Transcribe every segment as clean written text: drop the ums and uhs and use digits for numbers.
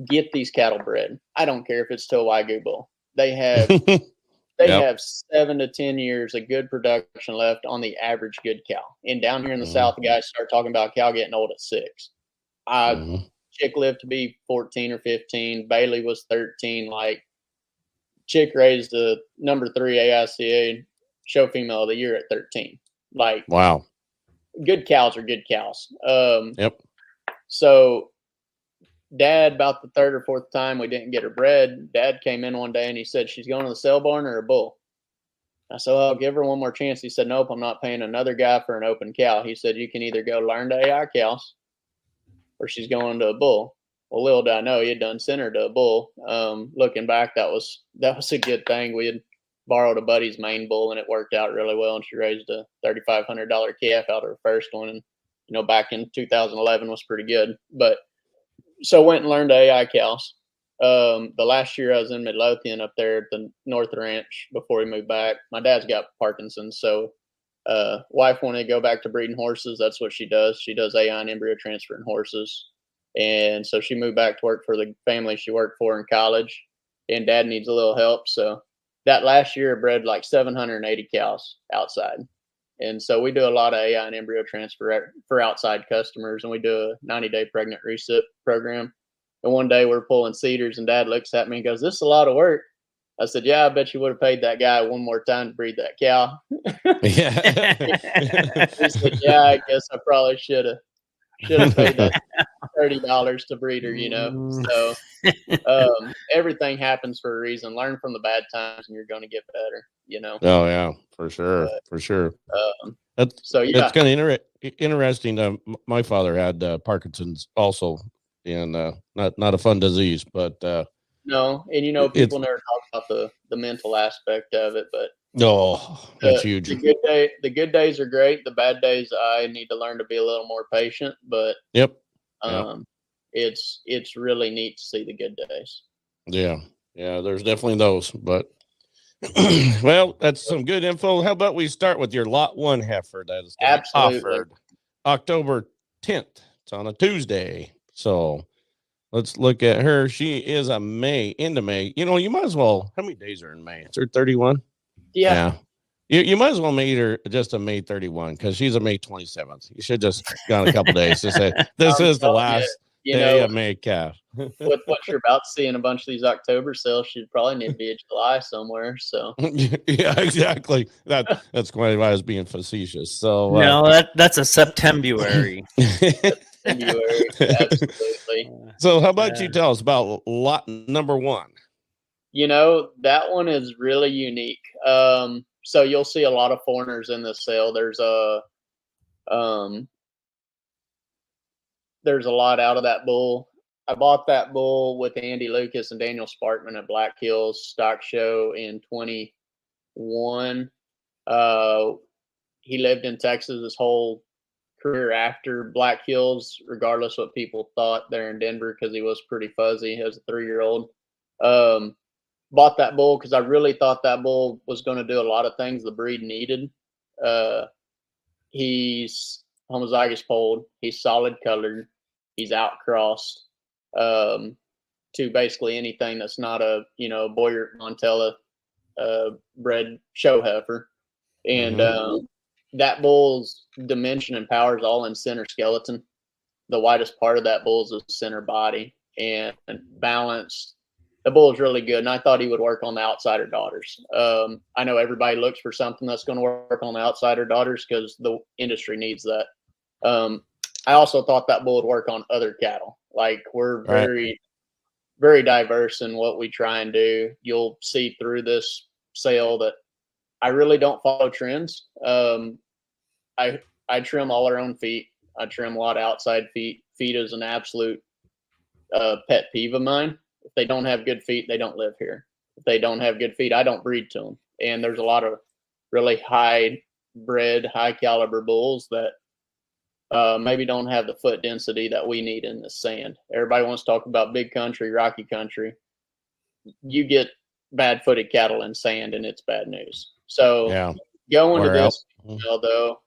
get these cattle bred. I don't care if it's to a Wagyu bull. They have they Yep. have 7 to 10 years of good production left on the average good cow. And down here in the South, the guys start talking about cow getting old at 6. Chick lived to be 14 or 15. Bailey was 13. Like, Chick raised the number 3 AICA show female of the year at 13. Like, wow. good cows are good cows. Yep. So Dad, about the 3rd or 4th time we didn't get her bred, Dad came in one day and he said, she's going to the sale barn or a bull? I said, well, I'll give her one more chance. He said, nope, I'm not paying another guy for an open cow. He said, you can either go learn to AI cows or she's going to a bull. Well, little did I know he had done sent her to a bull. Looking back, that was a good thing. We had borrowed a buddy's main bull and it worked out really well. And she raised a $3,500 calf out of her first one. And, back in 2011 was pretty good. But so I went and learned AI cows. The last year I was in Midlothian up there at the North Ranch before we moved back. My dad's got Parkinson's, so wife wanted to go back to breeding horses. That's what she does. She does AI and embryo transfer in horses. And so she moved back to work for the family she worked for in college. And Dad needs a little help. So that last year I bred like 780 cows outside. And so we do a lot of AI and embryo transfer for outside customers, and we do a 90-day pregnant reset program. And one day we're pulling cedars, and Dad looks at me and goes, this is a lot of work. I said, yeah, I bet you would have paid that guy one more time to breed that cow. Yeah. He said, yeah, I guess I probably should have paid that $30 to breed her, So everything happens for a reason. Learn from the bad times and you're going to get better, Oh yeah, for sure. For sure. It's kind of interesting. My father had Parkinson's also, and not a fun disease, but no. And people never talk about the mental aspect of it, but that's huge. The good days are great. The bad days, I need to learn to be a little more patient, but it's really neat to see the good days. Yeah, there's definitely those, but well, that's some good info. How about we start with your lot 1 heifer that is offered October 10th. It's on a Tuesday, so let's look at her. She is a into May. You might as well. How many days are in May? It's her 31. Yeah. You might as well make her just a May 31 because she's a May 27th. You should just gone a couple days to say this is the last day of May calf. With what you're about to see in a bunch of these October sales, she'd probably need to be in July somewhere. So yeah, exactly. That's quite why I was being facetious. So no, that's a September. Absolutely. So how about you tell us about lot number 1? That one is really unique. So you'll see a lot of foreigners in this sale. There's a lot out of that bull. I bought that bull with Andy Lucas and Daniel Sparkman at Black Hills Stock Show in 21. He lived in Texas his whole career after Black Hills, regardless what people thought there in Denver, because he was pretty fuzzy as a 3-year-old. Bought that bull because I really thought that bull was going to do a lot of things the breed needed. He's homozygous polled. He's solid colored. He's outcrossed to basically anything that's not a Boyer Montella bred show heifer. And that bull's dimension and power is all in center skeleton. The widest part of that bull is the center body and balanced. The bull is really good, and I thought he would work on the outsider daughters. I know everybody looks for something that's going to work on the outsider daughters because the industry needs that. I also thought that bull would work on other cattle. Like, we're very, very diverse in what we try and do. You'll see through this sale that I really don't follow trends. I trim all our own feet. I trim a lot of outside feet. Feet is an absolute pet peeve of mine. If they don't have good feet, they don't live here. If they don't have good feet, I don't breed to them. And there's a lot of really high-bred, high-caliber bulls that maybe don't have the foot density that we need in the sand. Everybody wants to talk about big country, rocky country. You get bad-footed cattle in sand, and it's bad news. So going to this, though,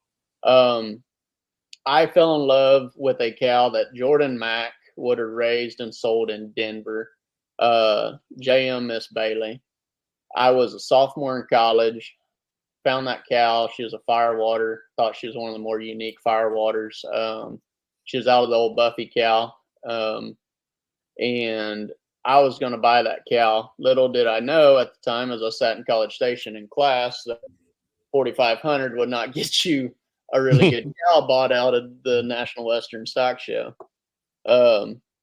I fell in love with a cow that Jordan Mack would have raised and sold in Denver. JM Miss Bailey. I was a sophomore in college. Found that cow. She was a firewater. Thought she was one of the more unique firewaters. She was out of the old Buffy cow. And I was going to buy that cow. Little did I know at the time, as I sat in College Station in class, that 4,500 would not get you a really good cow bought out of the National Western Stock Show.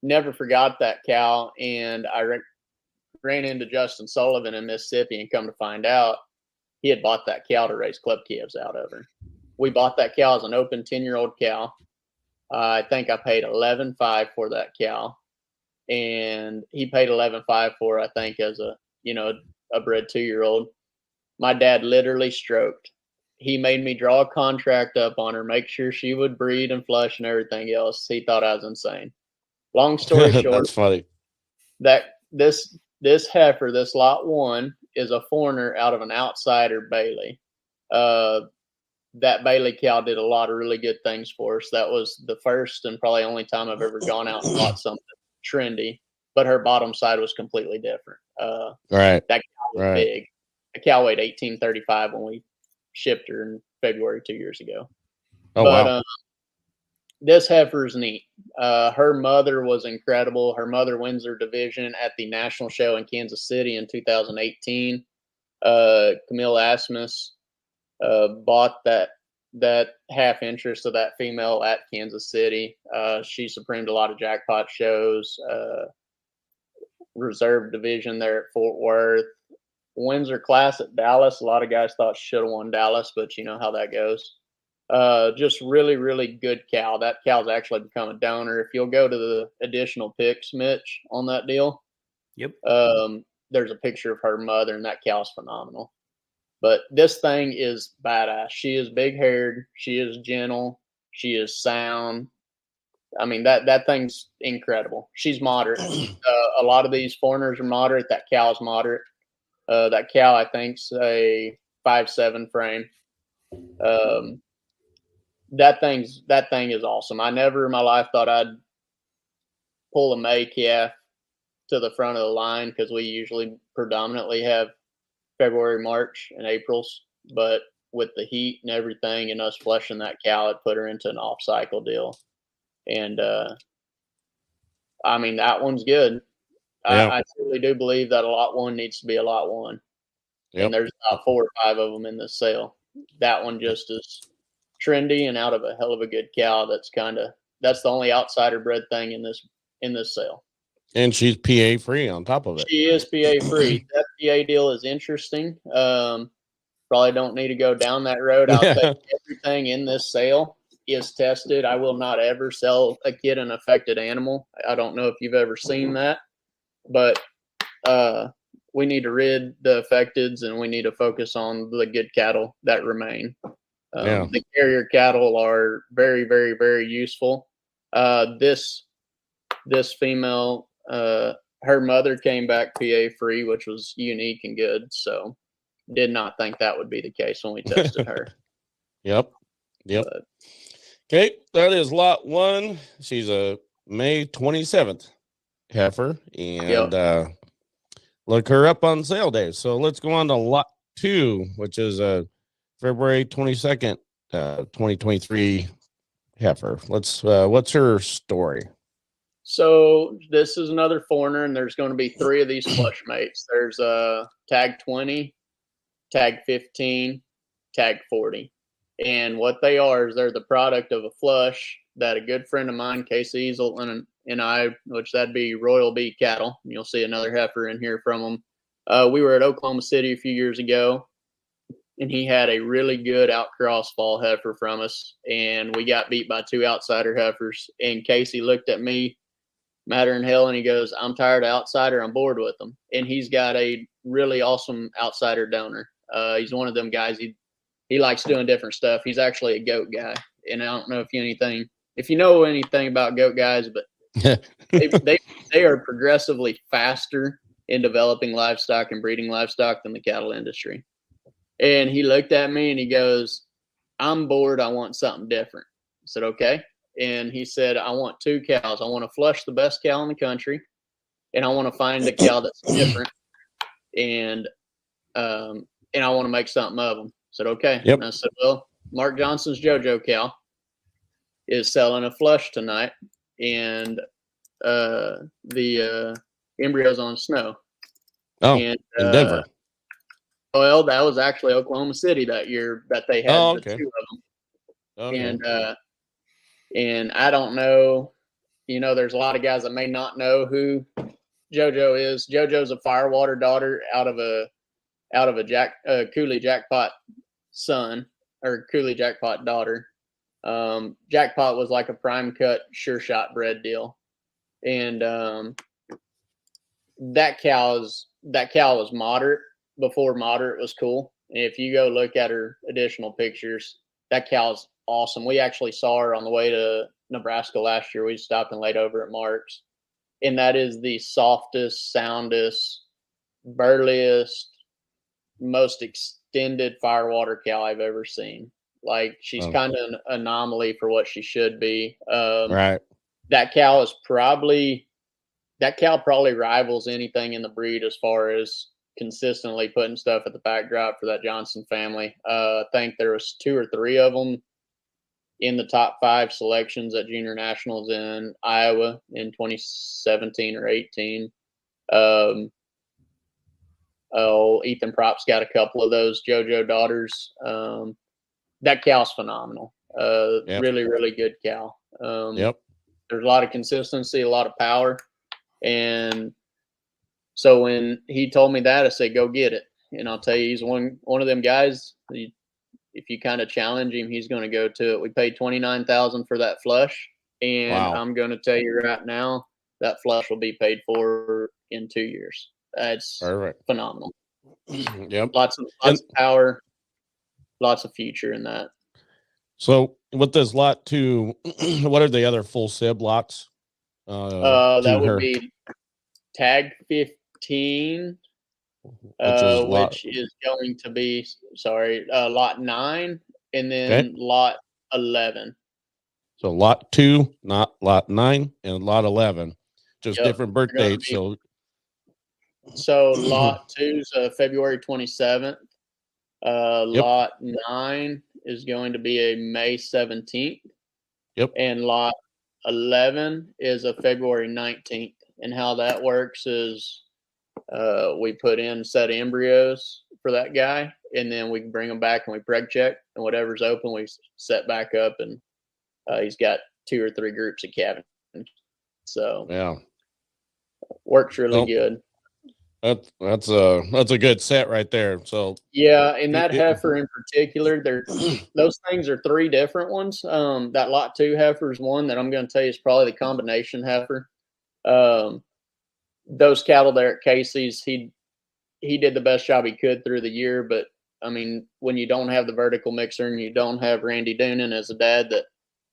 Never forgot that cow, and I ran into Justin Sullivan in Mississippi, and come to find out, he had bought that cow to raise club calves out of her. We bought that cow as an open 10-year-old cow. I think I paid $11,500 for that cow, and he paid $11,500 for, I think, as a bred 2-year-old. My dad literally stroked. He made me draw a contract up on her, make sure she would breed and flush and everything else. He thought I was insane. Long story short, that's funny. That this heifer, this lot 1, is a foreigner out of an outsider Bailey. That Bailey cow did a lot of really good things for us. That was the first and probably only time I've ever gone out and bought something trendy, but her bottom side was completely different. Right. That cow was big. The cow weighed 1835 when we shipped her in February 2 years ago. Oh, wow. This heifer is neat. Her mother was incredible. Her mother wins her division at the national show in Kansas City in 2018. Camille Asmus bought that half interest of that female at Kansas City. She supremed a lot of jackpot shows, reserve division there at Fort Worth, wins her class at Dallas. A lot of guys thought she should have won Dallas, but you know how that goes. Just really, really good cow. That cow's actually become a donor. If you'll go to the additional pics, Mitch, on that deal. Yep. There's a picture of her mother, and that cow's phenomenal. But this thing is badass. She is big-haired. She is gentle. She is sound. I mean, that thing's incredible. She's moderate. A lot of these foreigners are moderate. That cow's moderate. That cow, I think, is a 5'7" frame. That thing is awesome. I never in my life thought I'd pull a May calf to the front of the line, because we usually predominantly have February, March, and April's. But with the heat and everything and us flushing that cow, it put her into an off-cycle deal. And, I mean, that one's good. Yeah. I truly do believe that a lot 1 needs to be a lot 1. Yep. And there's about 4 or 5 of them in this sale. That one just is trendy and out of a hell of a good cow. That's the only outsider bred thing in this sale. And she's PA free on top of it. She is PA free. That PA deal is interesting. Probably don't need to go down that road. I'll take everything in this sale is tested. I will not ever sell a kid an affected animal. I don't know if you've ever seen that, but we need to rid the affecteds, and we need to focus on the good cattle that remain. The carrier cattle are very, very, very useful. This female, her mother came back PA free, which was unique and good. So did not think that would be the case when we tested her. Yep. Okay. That is lot 1. She's a May 27th heifer, and look her up on sale day. So let's go on to lot 2, which is February 22nd, 2023 heifer. What's her story? So this is another foreigner, and there's going to be 3 of these flush mates. There's tag 20, tag 15, tag 40. And what they are is they're the product of a flush that a good friend of mine, Casey Easel, and I, which that'd be Royal Bee Cattle. And you'll see another heifer in here from them. We were at Oklahoma City a few years ago, and he had a really good outcross fall heifer from us. And we got beat by 2 outsider heifers. And Casey looked at me, madder in hell, and he goes, "I'm tired of outsider. I'm bored with them." And he's got a really awesome outsider donor. He's one of them guys. He likes doing different stuff. He's actually a goat guy. And I don't know if you know anything about goat guys, but they are progressively faster in developing livestock and breeding livestock than the cattle industry. And he looked at me and he goes, "I'm bored. I want something different." I said, "Okay." and he said, I want 2 cows. I want to flush the best cow in the country, and I want to find a cow that's different, and I want to make something of them. I said, okay. Yep. And I said, well, Mark Johnson's JoJo cow is selling a flush tonight, and the embryos on snow. Oh, and, in Denver. Well, that was actually Oklahoma City that year that they had the 2 of them. Okay. And I don't know, there's a lot of guys that may not know who JoJo is. JoJo's a firewater daughter out of a Cooley Jackpot son, or Cooley Jackpot daughter. Jackpot was like a prime cut, sure shot bred deal. And that cow was moderate before moderate was cool. And if you go look at her additional pictures, that cow's awesome. We actually saw her on the way to Nebraska last year. We stopped and laid over at Mark's, and that is the softest, soundest, burliest, most extended firewater cow I've ever seen. Like, she's kind of an anomaly for what she should be. Right. That cow probably rivals anything in the breed as far as consistently putting stuff at the backdrop for that Johnson family. I think there was 2 or 3 of them in the top 5 selections at junior nationals in Iowa in 2017 or 18. Ethan Prop's got a couple of those JoJo daughters. That cow's phenomenal. Really, really good cow. Yep. There's a lot of consistency, a lot of power. And so when he told me that, I said, go get it. And I'll tell you, he's one of them guys. If you kind of challenge him, he's going to go to it. We paid $29,000 for that flush. And I'm going to tell you right now, that flush will be paid for in 2 years. That's phenomenal. Yep. Lots of power, lots of future in that. So with this lot 2, what are the other full sib lots? That would be tag 15, which is going to be lot 9, and then lot 11. So lot 2, not lot 9, and lot 11, just different birth dates. So lot 2's February 27th. Lot 9 is going to be a May 17th. Yep. And lot 11 is a February 19th. And how that works is we put in a set of embryos for that guy, and then we bring them back and we preg check, and whatever's open, we set back up, and he's got 2 or 3 groups of calving. So works really good. That's a good set right there. So and that heifer in particular, those things are 3 different ones. That lot 2 heifer is one that I'm going to tell you is probably the combination heifer. Those cattle there at Casey's, he did the best job he could through the year. But I mean, when you don't have the vertical mixer and you don't have Randy Doonan as a dad that,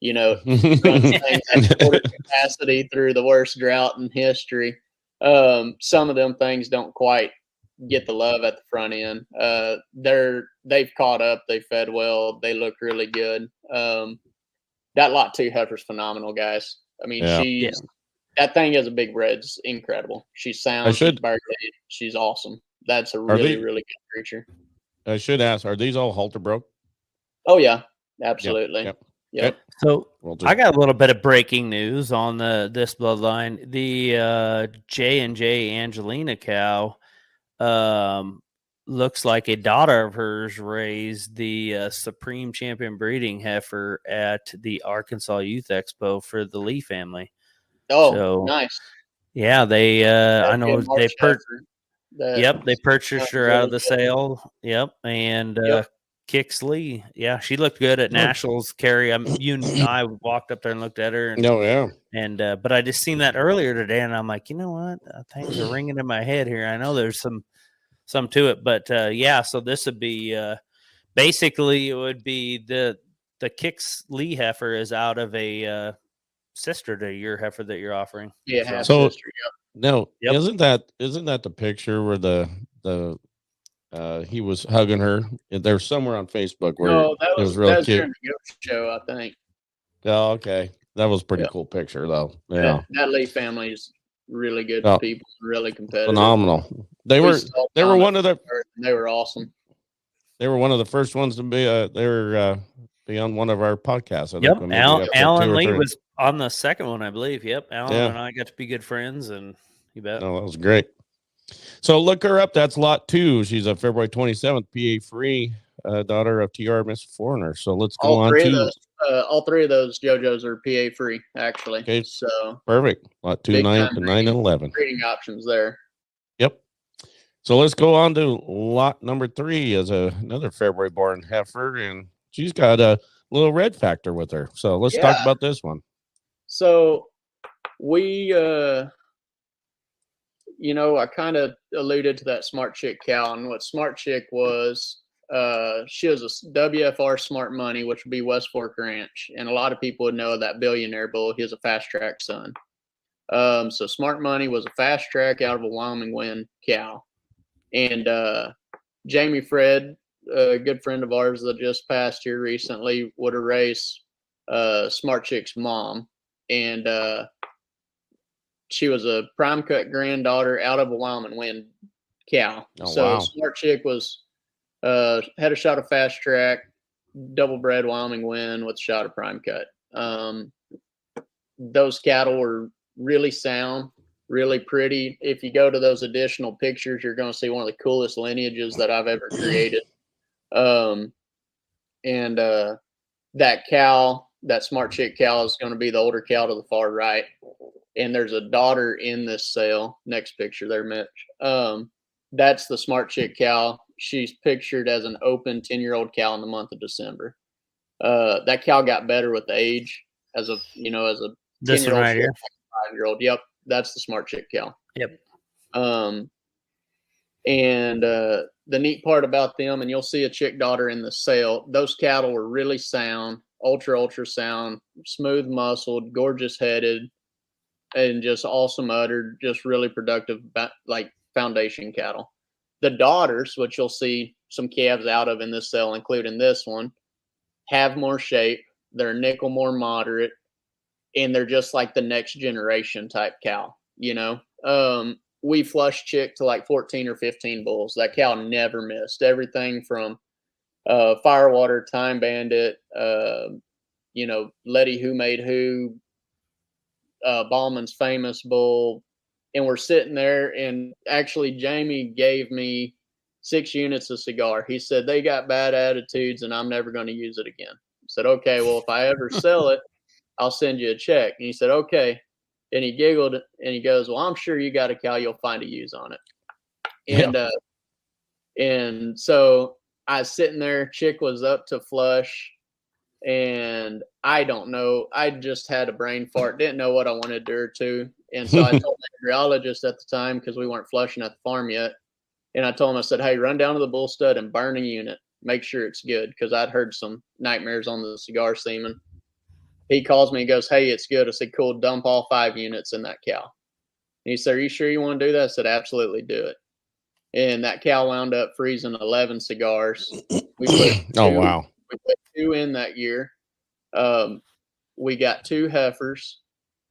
runs things at quarter capacity through the worst drought in history, some of them things don't quite get the love at the front end. They've caught up, they fed well, they look really good. That lot 2 heifer's phenomenal, guys. I mean, that thing is a big red. It's incredible. She's sound. She's awesome. That's a really, really good creature. I should ask, are these all halter broke? Oh yeah, absolutely. Yep. So I got a little bit of breaking news on this bloodline. The J&J Angelina cow looks like a daughter of hers raised the Supreme Champion breeding heifer at the Arkansas Youth Expo for the Lee family. Oh, so, nice. Yeah, they I know they they purchased her out of the sale. Yep, and Kix Lee. Yeah, she looked good at Nationals. Carrie, I walked up there and looked at her. And, but I just seen that earlier today, and I'm like, you know what? Things are ringing in my head here. I know there's some to it, but so this would be basically it would be the Kix Lee heifer is out of a sister to your heifer that you're offering. Yeah, so sister, isn't that the picture where the he was hugging her? There's somewhere on Facebook where that was real cute. During the show, I think. Oh, okay. That was pretty cool picture, though. Yeah, that Lee family is really good people, really competitive. Phenomenal. They were one of the. They were awesome. They were one of the first ones to be. They were be on one of our podcasts. I think. Yep. Alan Lee was on the second one, I believe. Yep. Alan and I got to be good friends, and you bet. No, that was great. So look her up. That's lot 2. She's a February 27th PA free daughter of TR Miss Foreigner. So let's go on to all 3 of those JoJos are PA free, actually. Okay. So perfect. Lot 2, 9 and 11. Breeding options there. Yep. So let's go on to lot number 3 as another February born heifer, and she's got a little red factor with her. So let's talk about this one. So we, I kind of alluded to that Smart Chick cow, and what Smart Chick was, she was a WFR Smart Money, which would be West Fork Ranch, and a lot of people would know that Billionaire Bull. He was a fast track son. So Smart Money was a fast track out of a Wyoming Wind cow. And Jamie Fred, a good friend of ours that just passed here recently, would have raised Smart Chick's mom. And she was a prime cut granddaughter out of a Wyoming Wind cow. Smart Chick was had a shot of fast track, double bred Wyoming Wind with a shot of prime cut. Those cattle were really sound, really pretty. If you go to those additional pictures, you're going to see one of the coolest lineages that I've ever created. That cow, that Smart Chick cow, is going to be the older cow to the far right. And there's a daughter in this sale. Next picture there, Mitch. That's the Smart Chick cow. She's pictured as an open 10-year-old cow in the month of December. That cow got better with age as a 10-year-old, right here. 5-year-old. Yep. That's the Smart Chick cow. Yep. The neat part about them, and you'll see a chick daughter in the sale, those cattle were really sound, ultra sound, smooth muscled, gorgeous headed, and just awesome uddered, just really productive, like foundation cattle. The daughters, which you'll see some calves out of in this sale, including this one, have more shape. They're nickel more moderate, and they're just like the next generation type cow, we flushed Chick to like 14 or 15 bulls. That cow never missed. Everything from Firewater, Time Bandit, Letty Who Made Who, Ballman's Famous Bull. And we're sitting there, and actually Jamie gave me 6 units of cigar. He said, they got bad attitudes and I'm never going to use it again. I said, okay, well, if I ever sell it, I'll send you a check. And he said, okay. And he giggled and he goes, well, I'm sure you got a cow, you'll find a use on it. And so I was sitting there, Chick was up to flush, and I don't know. I just had a brain fart, didn't know what I wanted to do her to. And so I told my embryologist at the time, because we weren't flushing at the farm yet. And I told him, I said, hey, run down to the bull stud and burn a unit. Make sure it's good, because I'd heard some nightmares on the cigar semen. He calls me and goes, hey, it's good. I said, cool, dump all 5 units in that cow. And he said, are you sure you want to do that? I said, absolutely, do it. And that cow wound up freezing 11 cigars. We put wow. We put 2 in that year. We got 2 heifers.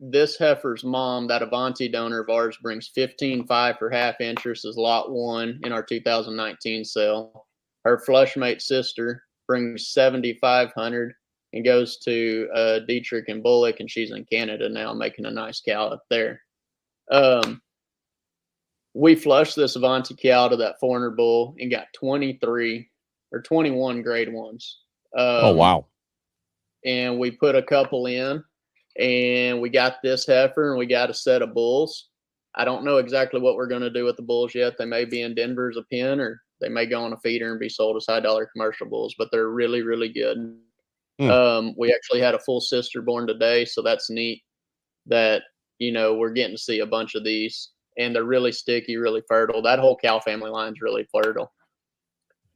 This heifer's mom, that Avanti donor of ours, brings 15.5 for half interest as lot 1 in our 2019 sale. Her flushmate sister brings 7,500 and goes to Dietrich and Bullock, and she's in Canada now, making a nice cow up there. We flushed this Avanti cow to that foreigner bull and got 23 or 21 grade 1s. Oh, wow. And we put a couple in, and we got this heifer, and we got a set of bulls. I don't know exactly what we're going to do with the bulls yet. They may be in Denver as a pen, or they may go on a feeder and be sold as high-dollar commercial bulls, but they're really, really good. We actually had a full sister born today, so that's neat that, we're getting to see a bunch of these, and they're really sticky, really fertile. That whole cow family line is really fertile.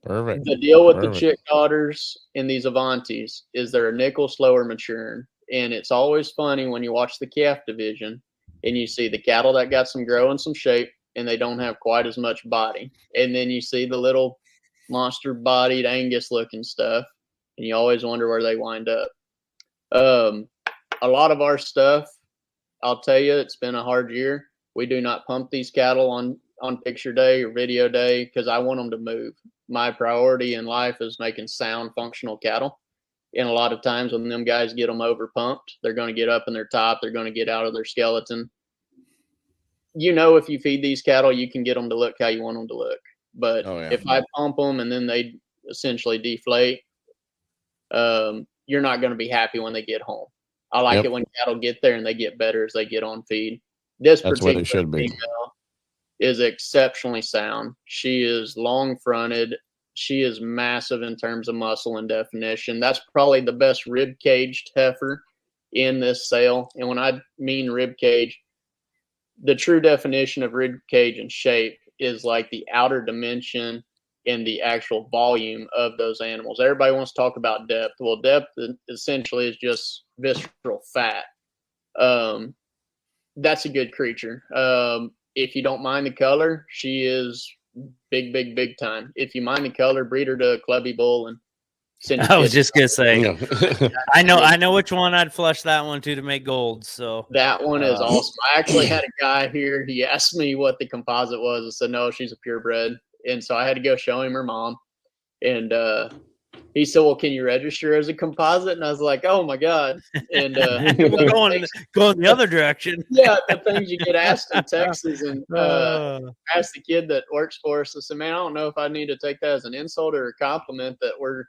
Perfect. The deal with the chick daughters and these Avantis is they're a nickel slower maturing, and it's always funny when you watch the calf division and you see the cattle that got some grow and some shape, and they don't have quite as much body, and then you see the little monster bodied Angus looking stuff, and you always wonder where they wind up. a lot of our stuff, I'll tell you, it's been a hard year. We do not pump these cattle on picture day or video day because I want them to move. My priority in life is making sound, functional cattle. And a lot of times when them guys get them over pumped, they're going to get up in their top. They're going to get out of their skeleton. If you feed these cattle, you can get them to look how you want them to look. But if I pump them and then they essentially deflate, you're not going to be happy when they get home. I like it when cattle get there and they get better as they get on feed. That's what it should be. Female is exceptionally sound. She is long fronted. She is massive in terms of muscle and definition. That's probably the best rib caged heifer in this sale. And when I mean rib cage, the true definition of rib cage and shape is like the outer dimension and the actual volume of those animals. Everybody wants to talk about depth. Well, depth essentially is just visceral fat. That's a good creature. If you don't mind the color, she is big time. If you mind the color, breed her to a clubby bull and send. I was just gonna say, I know which one I'd flush that one to make gold. So that one is awesome. I actually had a guy here. He asked me what the composite was. I said no, she's a purebred, and so I had to go show him her mom, and he said, well, can you register as a composite? And I was like, oh my God. And going the other direction. Yeah, the things you get asked in Texas. And asked the kid that works for us, I said, man, I don't know if I need to take that as an insult or a compliment that we're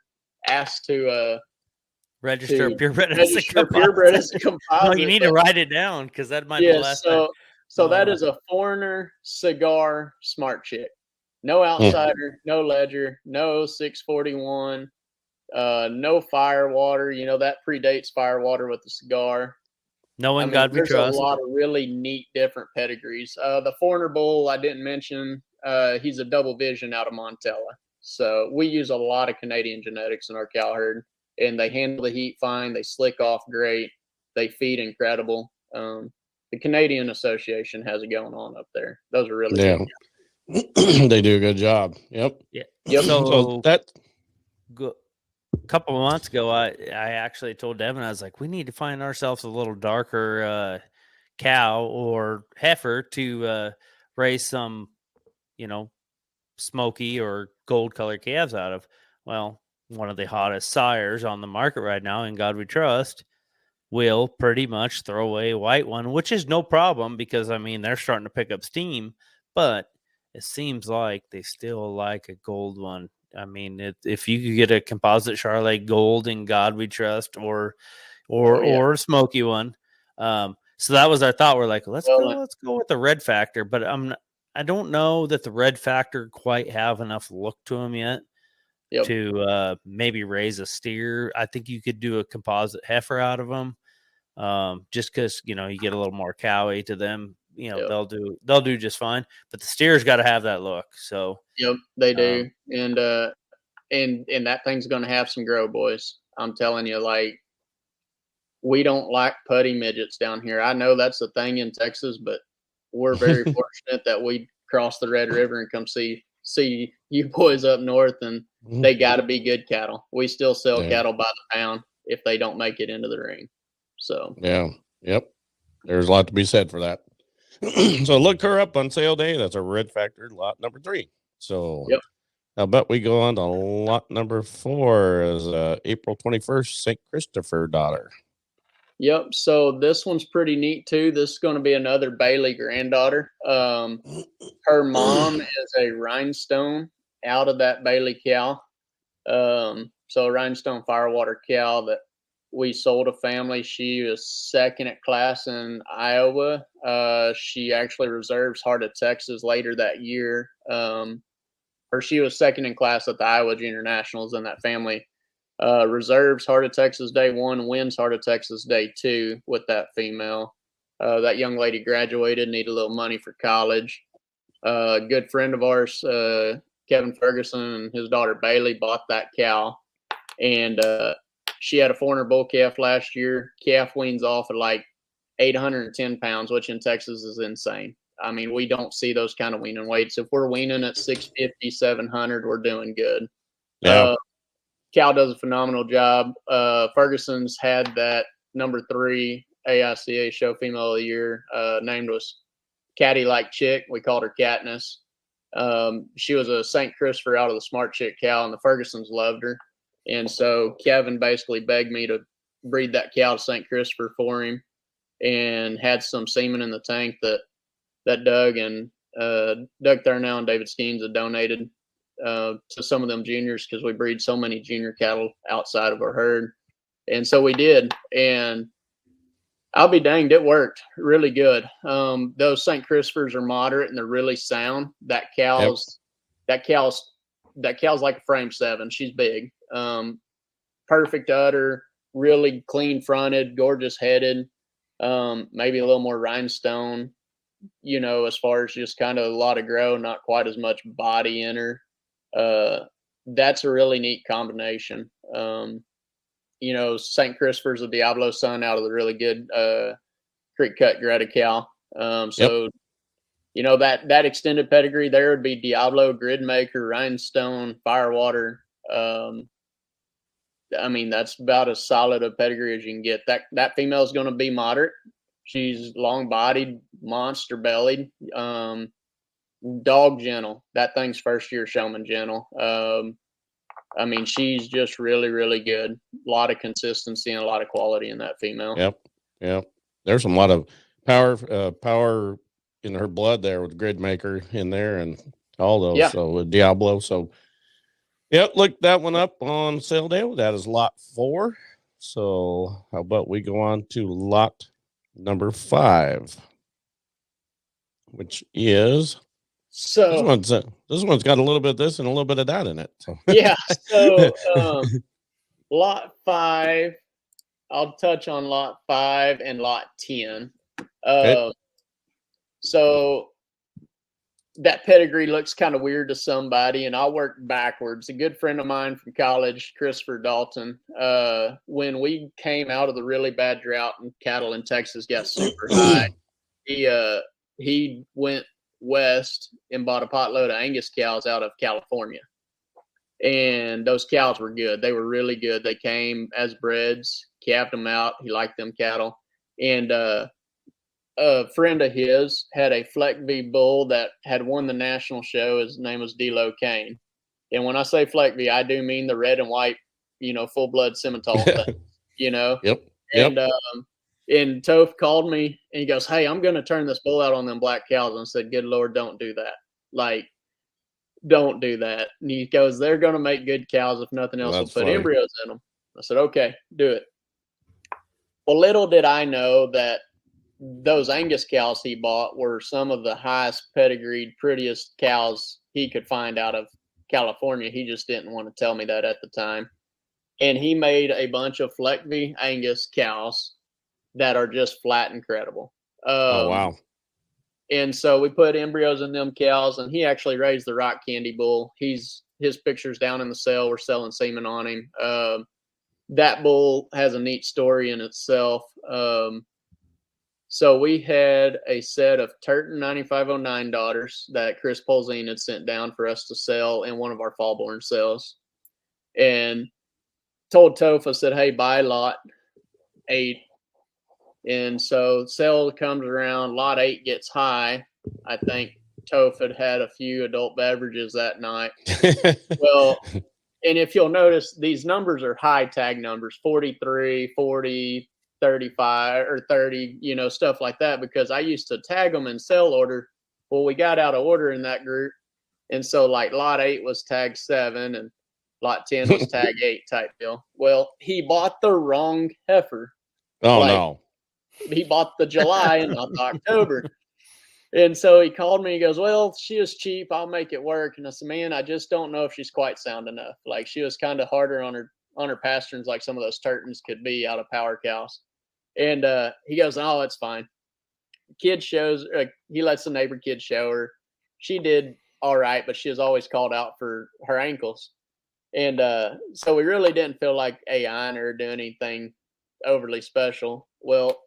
asked to register purebred as a composite. No, you need to write it down because that might be the last time. So that is a foreigner cigar smart chick. No outsider, no ledger, no 641. No firewater, that predates firewater with the cigar. Knowing God we trust. There's a lot of really neat different pedigrees. The foreigner bull I didn't mention, he's a double vision out of Montella. So we use a lot of Canadian genetics in our cow herd, and they handle the heat fine. They slick off great. They feed incredible. The Canadian Association has it going on up there. Those are really good. They do a good job. Yep. Yeah. Yep. So that a couple of months ago, I actually told Devin, I was like, we need to find ourselves a little darker cow or heifer to raise some, smoky or gold colored calves out of. Well, one of the hottest sires on the market right now, In God We Trust, will pretty much throw away a white one, which is no problem because, they're starting to pick up steam, but it seems like they still like a gold one. If you could get a composite Charolais gold In God We Trust or a smoky one. So that was our thought. We're like, let's go with the red factor, but I don't know that the red factor quite have enough look to them yet to maybe raise a steer. I think you could do a composite heifer out of them. Just because, you get a little more cowy to them. They'll do just fine, but the steer's got to have that look. So they do. And that thing's going to have some grow, boys. I'm telling you, we don't like putty midgets down here. I know that's the thing in Texas, but we're very fortunate that we cross the Red River and come see you boys up north, and they got to be good cattle. We still sell cattle by the pound if they don't make it into the ring. So there's a lot to be said for that. So look her up on sale day. That's a red factor lot number 3. So how about we go on to lot number 4 as April 21st, St. Christopher daughter. Yep. So this one's pretty neat too. This is going to be another Bailey granddaughter. Her mom is a rhinestone out of that Bailey cow. So a rhinestone firewater cow that we sold a family. She was second at class in Iowa. She actually reserves Heart of Texas later that year. Or she was second in class at the Iowa Junior Nationals, and that family reserves Heart of Texas Day 1, wins Heart of Texas Day 2 with that female. That young lady graduated, needed a little money for college. A good friend of ours, Kevin Ferguson, and his daughter Bailey bought that cow, and she had a foreigner bull calf last year. Calf weans off at 810 pounds, which in Texas is insane. We don't see those kind of weaning weights. If we're weaning at 650, 700, we're doing good. Yeah. Cow does a phenomenal job. Ferguson's had that number 3 AICA show female of the year. Named was Caddy Like Chick. We called her Katniss. She was a St. Christopher out of the Smart Chick cow, and the Fergusons loved her. And so Kevin basically begged me to breed that cow to St. Christopher for him, and had some semen in the tank that Doug and Doug Thurnow and David Skeens had donated to some of them juniors, because we breed so many junior cattle outside of our herd. And so we did, and I'll be danged, it worked really good. Those St. Christophers are moderate and they're really sound. That cow's like a frame 7. She's big. Perfect udder, really clean fronted, gorgeous headed. Maybe a little more rhinestone, as far as just kind of a lot of grow, not quite as much body in her. That's a really neat combination. St. Christopher's a Diablo son out of the really good Creek Cut Greta cow. That extended pedigree there would be Diablo, Gridmaker, Rhinestone, Firewater. That's about as solid a pedigree as you can get. That female is going to be moderate. She's long-bodied, monster-bellied, dog gentle. That thing's first-year showman gentle. She's just really, really good. A lot of consistency and a lot of quality in that female. Yep. There's a lot of power in her blood there with Gridmaker in there and all those. Yeah. So with Diablo. So, look that one up on sale day. That is lot 4. So how about we go on to lot number 5, which is... So this one's got a little bit of this and a little bit of that in it. So. Yeah. So lot 5, I'll touch on lot 5 and lot 10. Okay. So that pedigree looks kind of weird to somebody, and I'll work backwards. A good friend of mine from college, Christopher Dalton, when we came out of the really bad drought and cattle in Texas got super high, he went west and bought a potload of Angus cows out of California, and those cows were good. They were really good. They came as breds, calved them out. He liked them cattle, and a friend of his had a Fleck V bull that had won the national show. His name was D-Lo Kane, and when I say Fleck V, I do mean the red and white, full blood Simmental thing, Yep. And Toph called me and he goes, "Hey, I'm going to turn this bull out on them black cows." And I said, "Good Lord, don't do that. Don't do that." And he goes, "They're going to make good cows. If nothing else, we'll put embryos in them." I said, "Okay, do it." Well, little did I know that those Angus cows he bought were some of the highest pedigreed, prettiest cows he could find out of California. He just didn't want to tell me that at the time. And he made a bunch of Fleck V Angus cows that are just flat incredible. Oh, wow. And so we put embryos in them cows, and he actually raised the Rock Candy bull. His picture's down in the sale. We're selling semen on him. That bull has a neat story in itself. So we had a set of Turton 9509 daughters that Chris Polzine had sent down for us to sell in one of our fall-born sales. And told Toph, I said, "Hey, buy lot 8. And so sale comes around, lot 8 gets high. I think Toph had a few adult beverages that night. Well, and if you'll notice, these numbers are high tag numbers, 43, 40, 35, or 30, stuff like that, because I used to tag them in sale order. Well, we got out of order in that group. And so like lot 8 was tag 7 and lot 10 was tag 8 type deal. Well, he bought the wrong heifer. Oh, no. He bought the July and not the October. And so he called me. He goes, "Well, she is cheap. I'll make it work." And I said, "Man, I just don't know if she's quite sound enough. Like, she was kind of harder on her pasterns, like some of those Turtons could be out of power cows." And he goes, "Oh, it's fine." Kid shows, he lets the neighbor kid show her. She did all right, but she was always called out for her ankles. And so we really didn't feel like AIing her or doing anything overly special. Well,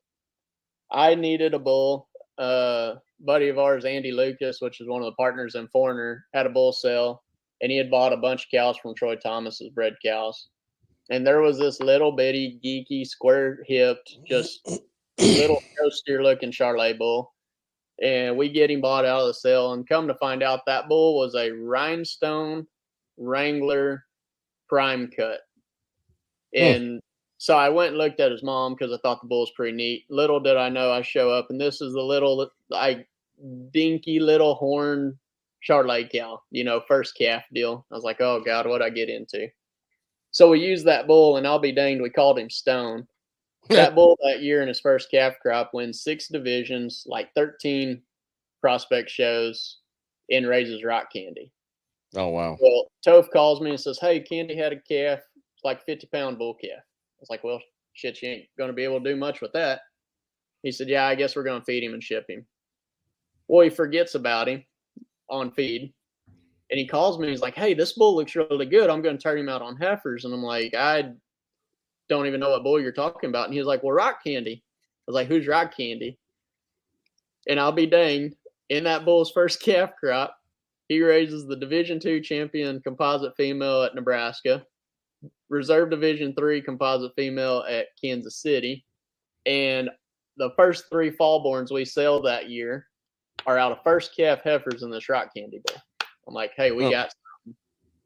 I needed a bull. Buddy of ours, Andy Lucas, which is one of the partners in Foreigner, had a bull sale, and he had bought a bunch of cows from Troy Thomas's bred cows. And there was this little bitty, geeky, square-hipped, just little steer-looking Charolais bull. And we get him bought out of the sale. And come to find out, that bull was a rhinestone Wrangler prime cut. And so I went and looked at his mom because I thought the bull was pretty neat. Little did I know I show up, and this is the little, dinky little horn Charolais cow, first calf deal. I was like, oh, God, what'd I get into? So we used that bull, and I'll be danged, we called him Stone. That bull that year in his first calf crop wins 6 divisions, like 13 prospect shows, and raises rock candy. Oh, wow. Well, Toph calls me and says, hey, Candy had a calf. It's like 50-pound bull calf. I was like, well, shit, you ain't going to be able to do much with that. He said, yeah, I guess we're going to feed him and ship him. Well, he forgets about him on feed. And he calls me. He's like, hey, this bull looks really good. I'm going to turn him out on heifers. And I'm like, I don't even know what bull you're talking about. And he was like, well, Rock Candy. I was like, who's Rock Candy? And I'll be danged. In that bull's first calf crop, he raises the Division II champion composite female at Nebraska, Reserve Division III composite female at Kansas City, and the first 3 fallborns we sell that year are out of first calf heifers in this Rock Candy bull. I'm like, hey, we got something.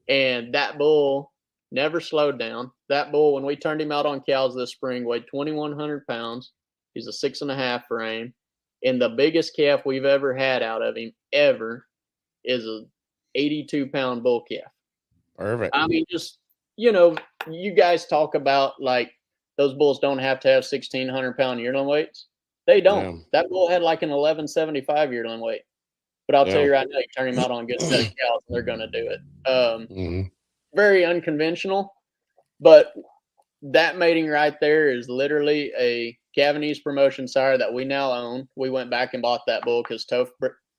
And that bull never slowed down. That bull, when we turned him out on cows this spring, weighed 2,100 pounds. He's a 6.5 frame. And the biggest calf we've ever had out of him ever is a 82-pound bull calf. Perfect. I mean, just, you guys talk about like those bulls don't have to have 1,600-pound yearling weights. They don't. Yeah. That bull had like an 1,175 yearling weight. But I'll tell you right now, you turn him out on a good set of cows, and they're going to do it. Very unconventional, but that mating right there is literally a Cavanese promotion sire that we now own. We went back and bought that bull because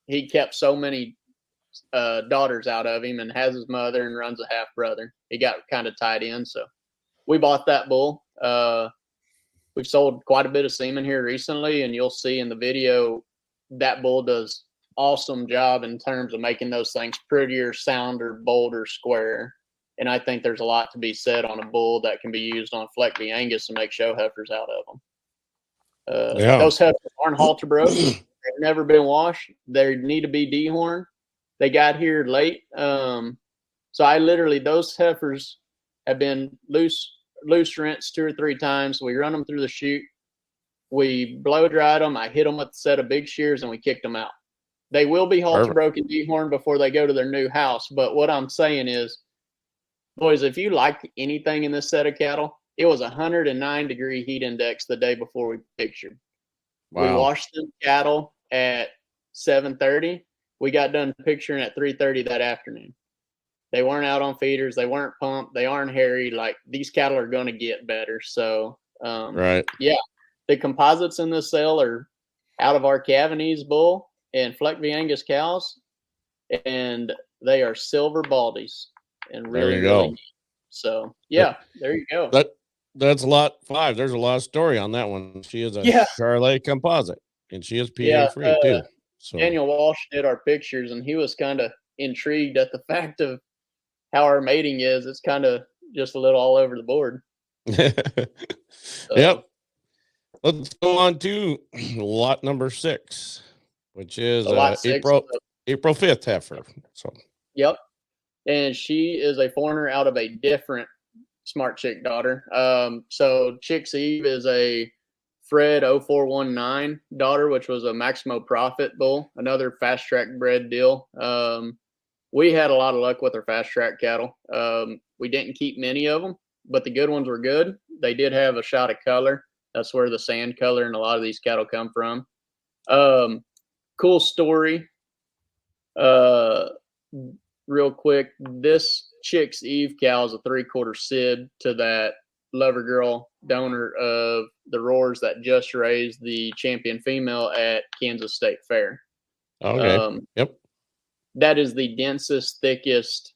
he kept so many daughters out of him and has his mother and runs a half brother. He got kind of tied in, so we bought that bull. We've sold quite a bit of semen here recently, and you'll see in the video that bull does awesome job in terms of making those things prettier, sounder, bolder, square. And I think there's a lot to be said on a bull that can be used on Fleck v. Angus and make show heifers out of them. Those heifers aren't halter broke. They've never been washed. They need to be dehorned. They got here late. So those heifers have been loose rinsed 2 or 3 times. We run them through the chute. We blow dried them. I hit them with a set of big shears, and we kicked them out. They will be halter broken, dehorned before they go to their new house. But what I'm saying is, boys, if you like anything in this set of cattle, it was 109-degree heat index the day before we pictured. Wow. We washed the cattle at 7:30. We got done picturing at 3:30 that afternoon. They weren't out on feeders. They weren't pumped. They aren't hairy. Like, these cattle are going to get better. So, yeah, the composites in this sale are out of our Cavanese bull and Fleck v. Angus cows, and they are silver baldies and really neat. So, yeah, there you go. That's lot 5. There's a lot of story on that one. She is a Charolais composite, and she is PA free too. So Daniel Walsh did our pictures, and he was kind of intrigued at the fact of how our mating is. It's kind of just a little all over the board. Yep. Let's go on to lot number 6, which is April 5th heifer. So yep. And she is a foreigner out of a different Smart Chick daughter. So Chick's Eve is a Fred 0419 daughter, which was a Maximo Profit bull, another fast track bred deal. We had a lot of luck with our fast track cattle. We didn't keep many of them, but the good ones were good. They did have a shot of color. That's where the sand color and a lot of these cattle come from. Cool story. Real quick, this Chick's Eve cow is a 3/4 Sid to that Lover Girl donor of the Roars that just raised the champion female at Kansas State Fair. Okay. Yep. That is the densest, thickest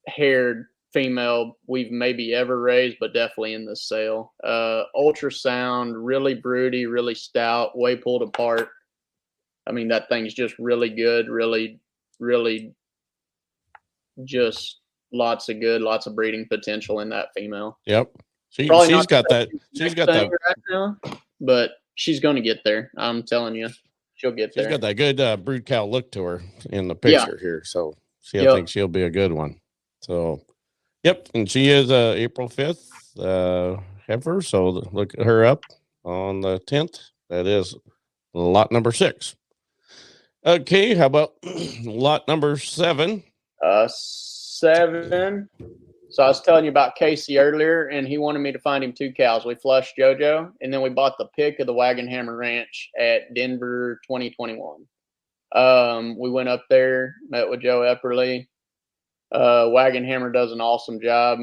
haired female we've maybe ever raised, but definitely in this sale. Ultrasound, really broody, really stout, way pulled apart. I mean, that thing's just really good, really just lots of breeding potential in that female. Yep. She's got that right now, but she's going to get there. I'm telling you, she'll get there. She's got that good brood cow look to her in the picture here. So I think she'll be a good one. So, yep. And she is April 5th heifer. So look at her up on the 10th. That is lot number 6. Okay. How about lot number 7? 7. So I was telling you about Casey earlier, and he wanted me to find him 2 cows. We flushed JoJo, and then we bought the pick of the Wagon Hammer Ranch at Denver 2021. We went up there, met with Joe Epperly. Wagon Hammer does an awesome job.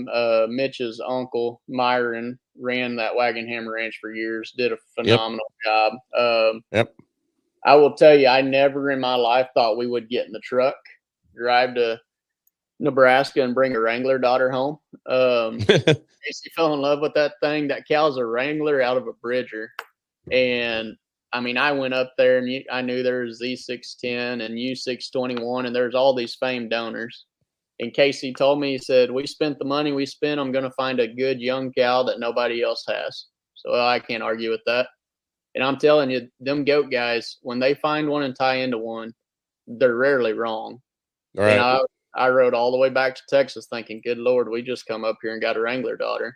Mitch's uncle, Myron, ran that Wagon Hammer Ranch for years, did a phenomenal job. I will tell you, I never in my life thought we would get in the truck, drive to Nebraska and bring a Wrangler daughter home. Casey fell in love with that thing. That cow's a Wrangler out of a Bridger. And I mean, I went up there and I knew there was Z610 and U621, and there's all these famed donors. And Casey told me, he said, we spent the money we spent. I'm going to find a good young cow that nobody else has. So I can't argue with that. And I'm telling you, them goat guys, when they find one and tie into one, they're rarely wrong. All right. And I rode all the way back to Texas thinking, good Lord, we just come up here and got a Wrangler daughter.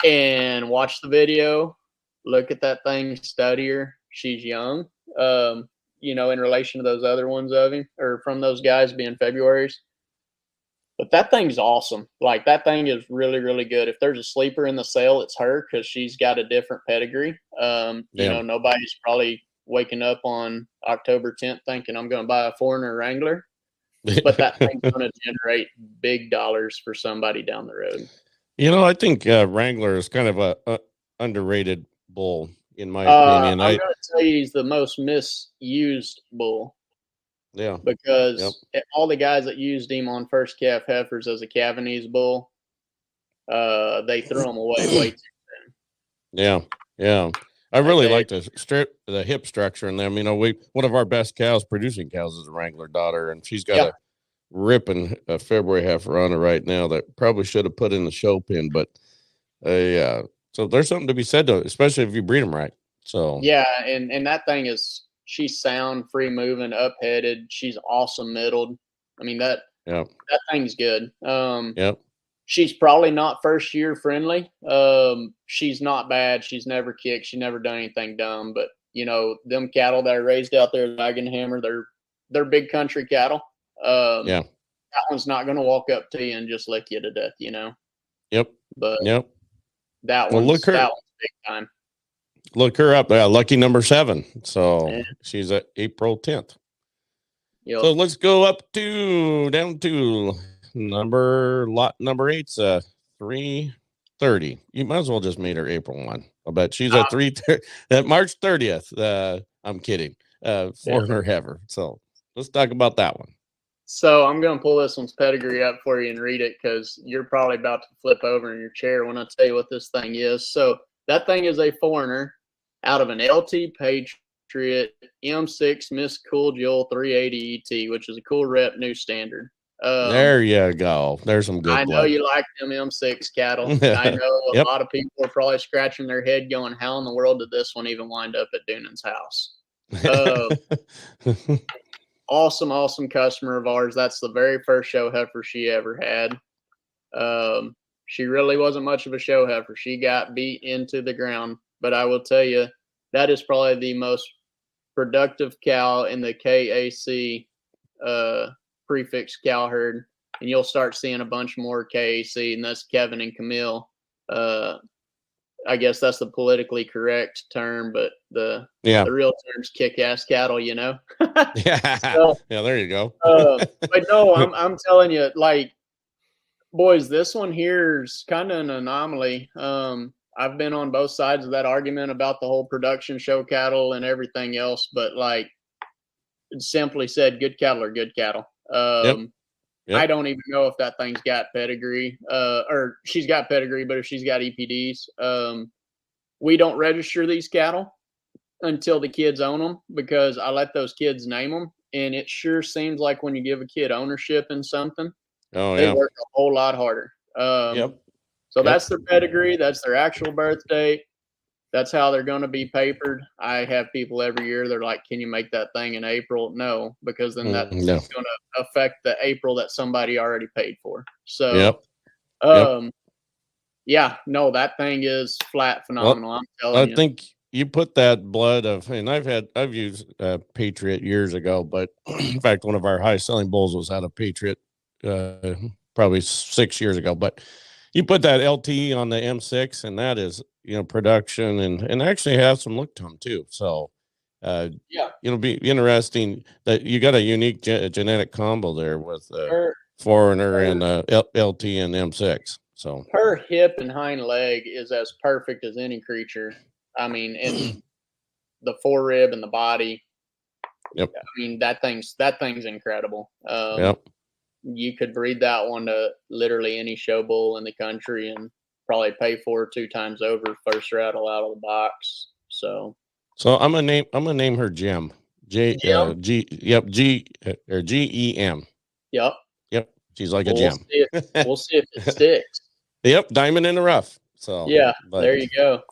And watch the video. Look at that thing, study her. She's young, in relation to those other ones of him, or from those guys being February's. But that thing's awesome. Like, that thing is really, really good. If there's a sleeper in the sale, it's her, because she's got a different pedigree. Nobody's probably waking up on October 10th thinking I'm going to buy a foreigner Wrangler. But that thing's going to generate big dollars for somebody down the road. I think Wrangler is kind of a underrated bull, in my opinion. I'm going to tell you, he's the most misused bull. Yeah. Because all the guys that used him on first calf heifers as a Cavanese bull, they threw him away way too soon. Yeah. Yeah. I really like the hip structure in them. One of our best cows, producing cows, is a Wrangler daughter, and she's got a ripping February heifer on her right now that probably should have put in the show pen, but so there's something to be said to it, especially if you breed them right. So and that thing she's sound, free moving, up headed. She's awesome middled. I mean that thing's good. She's probably not first year friendly. She's not bad. She's never kicked. She's never done anything dumb. But them cattle that are raised out there, Wagon Hammer, they're big country cattle. That one's not going to walk up to you and just lick you to death. But that one's big time. Look her up. Lucky number 7. So she's at April 10th. Yep. So let's go down to lot number 8's 330. You might as well just meet her April 1. I bet she's at March 30th. I'm kidding. Foreigner heifer. So let's talk about that one. So I'm going to pull this one's pedigree up for you and read it, because you're probably about to flip over in your chair when I tell you what this thing is. So that thing is a foreigner out of an LT Patriot M6 Miss Cool Jewel 380 ET, which is a cool rep, new standard. There you go. There's some good. I know you like them M6 cattle. I know a lot of people are probably scratching their head going, how in the world did this one even wind up at Doonan's house? Awesome customer of ours. That's the very first show heifer she ever had. She really wasn't much of a show heifer. She got beat into the ground. But I will tell you, that is probably the most productive cow in the KAC prefix cow herd. And you'll start seeing a bunch more KAC, and that's Kevin and Camille. I guess that's the politically correct term, but the real term's kick-ass cattle, So, there you go. But no, I'm telling you, like, boys, this one here's kind of an anomaly. I've been on both sides of that argument about the whole production show cattle and everything else, but like, simply said, good cattle are good cattle. I don't even know if that thing's got pedigree, or she's got pedigree, but if she's got EPDs, we don't register these cattle until the kids own them, because I let those kids name them. and it sure seems like when you give a kid ownership in something, they work a whole lot harder. So that's their pedigree. That's their actual birth date. That's how they're going to be papered. I have people every year. They're like, "Can you make that thing in April?" No, because then that's going to affect the April that somebody already paid for. So, yeah, no, that thing is flat phenomenal. I'm telling you. I think you put that blood of, and I've used Patriot years ago, but in fact, one of our high selling bulls was out of Patriot probably 6 years ago. But you put that LT on the M6, and that is, production and actually have some look to them too. So, it'll be interesting that you got a unique genetic combo there with Foreigner and LT and M6. So her hip and hind leg is as perfect as any creature. I mean, in the forerib and the body. Yep. I mean, that thing's incredible. Yep. You could breed that one to literally any show bull in the country and probably pay for it 2 times over first rattle out of the box. So I'm gonna name her Gem. G or GEM. Yep. She's like a gem. We'll see if it sticks. Yep, diamond in the rough. So there you go.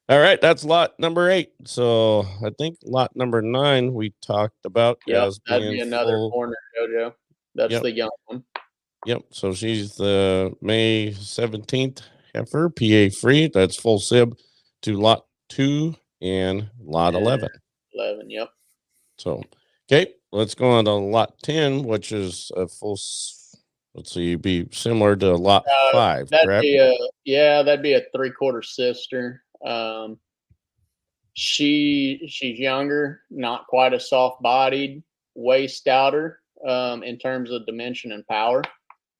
All right, that's lot number 8. So I think lot number 9 we talked about. That'd be another corner, JoJo. That's the young one. Yep. So she's the May 17th heifer, PA free. That's full sib to lot 2 and lot 11. 11. Yep. So okay, let's go on to lot 10, which is a full. Let's see, be similar to lot 5. That'd correct? be a 3/4 sister. She's younger, not quite as soft bodied, way stouter in terms of dimension and power.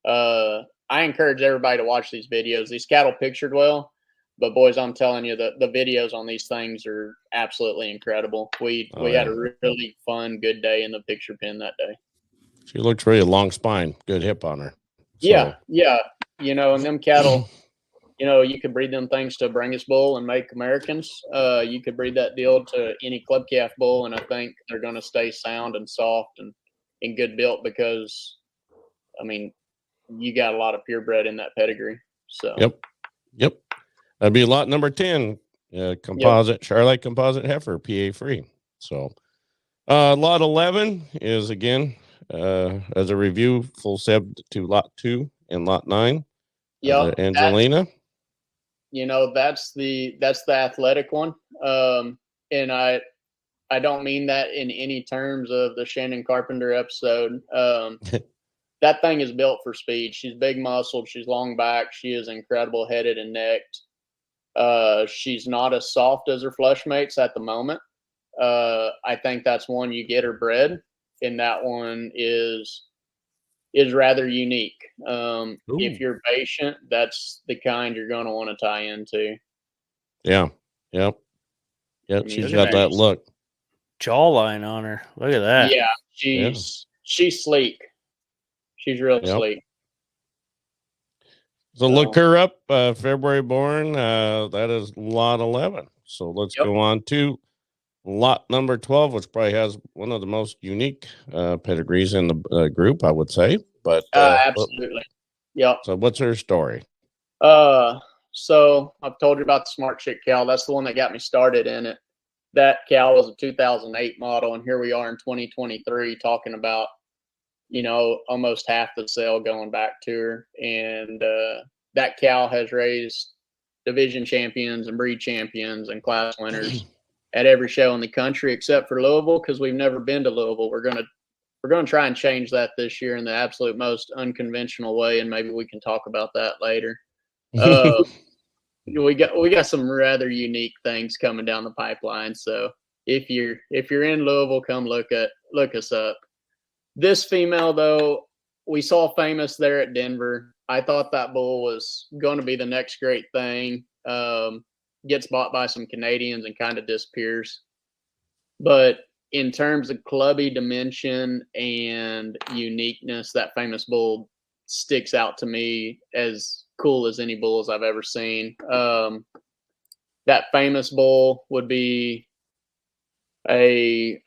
I encourage everybody to watch these videos. These cattle pictured well, but boys, I'm telling you, the videos on these things are absolutely incredible. We had a really fun, good day in the picture pen that day. She looks really long spine, good hip on her. So. Yeah. And them cattle, you could breed them things to Brangus bull and make Americans. You could breed that deal to any club calf bull, and I think they're going to stay sound and soft and good built because, I mean, you got a lot of purebred in that pedigree. So Yep. That'd be lot number 10, composite Charlotte composite heifer, PA free. So lot 11 is again as a review, full seb to lot 2 and lot 9. Angelina. That's the athletic one. And I don't mean that in any terms of the Shannon Carpenter episode. That thing is built for speed. She's big muscled. She's long back. She is incredible headed and necked. She's not as soft as her flush mates at the moment. I think that's one you get her bred, and that one is rather unique. If you're patient, that's the kind you're going to want to tie into. Yep. She's got that look. Jawline on her. Look at that. Yeah, she's sleek. She's real sleek. So look her up, February born. That is lot 11. So let's go on to lot number 12, which probably has one of the most unique pedigrees in the group, I would say. But absolutely. So what's her story? So I've told you about the Smart Chick cow. That's the one that got me started in it. That cow was a 2008 model, and here we are in 2023 talking about, almost half the sale going back to her. And that cow has raised division champions and breed champions and class winners at every show in the country except for Louisville, because we've never been to Louisville. We're gonna try and change that this year in the absolute most unconventional way, and maybe we can talk about that later. We got some rather unique things coming down the pipeline. So if you're in Louisville, come look us up. This female, though, we saw famous there at Denver. I thought that bull was going to be the next great thing. Gets bought by some Canadians and kind of disappears. But in terms of clubby dimension and uniqueness, that famous bull sticks out to me as cool as any bulls I've ever seen. That famous bull would be a